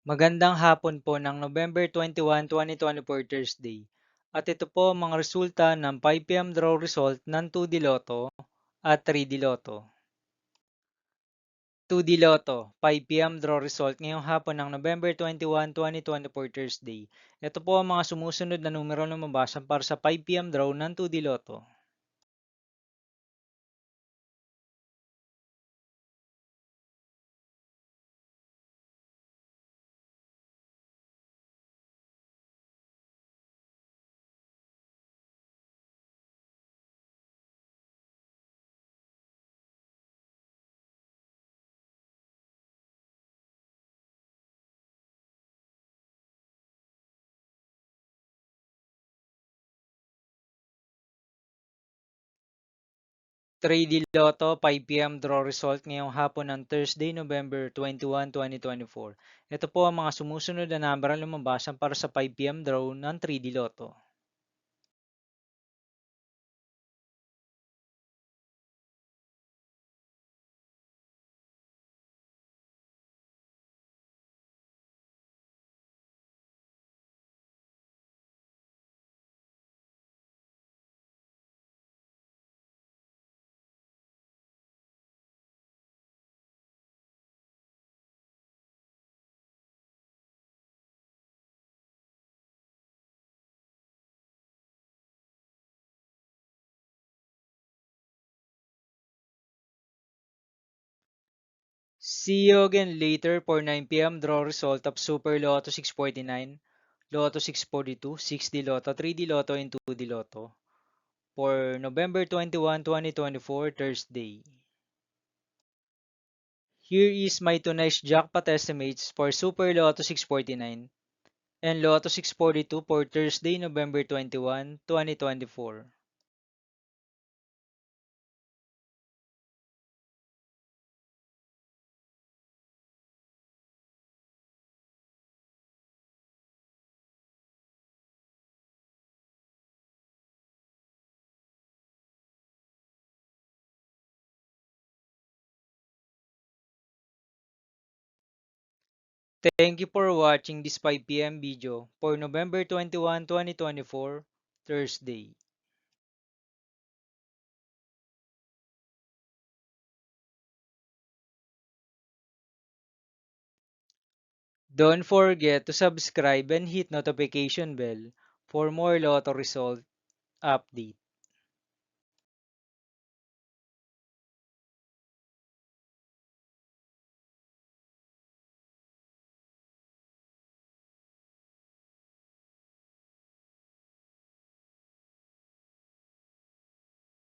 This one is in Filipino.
Magandang hapon po ng November 21, 2024 Thursday. At ito po ang mga resulta ng 5 PM draw result ng 2D Lotto at 3D Lotto. 2D Lotto, 5 PM draw result ngayong hapon ng November 21, 2024 Thursday. Ito po ang mga sumusunod na numero na lumabas para sa 5 PM draw ng 2D Lotto. 3D Lotto 5 PM draw result ngayong hapon ng Thursday, November 21, 2024. Ito po ang mga sumusunod na number na lumabas para sa 5 PM draw ng 3D Lotto. See you again later for 9 PM draw result of Super Lotto 649, Lotto 642, 6D Lotto, 3D Lotto, and 2D Lotto for November 21, 2024, Thursday. Here is my tonight's jackpot estimates for Super Lotto 649 and Lotto 642 for Thursday, November 21, 2024. Thank you for watching this 5 PM video for November 21, 2024, Thursday. Don't forget to subscribe and hit notification bell for more Lotto result update.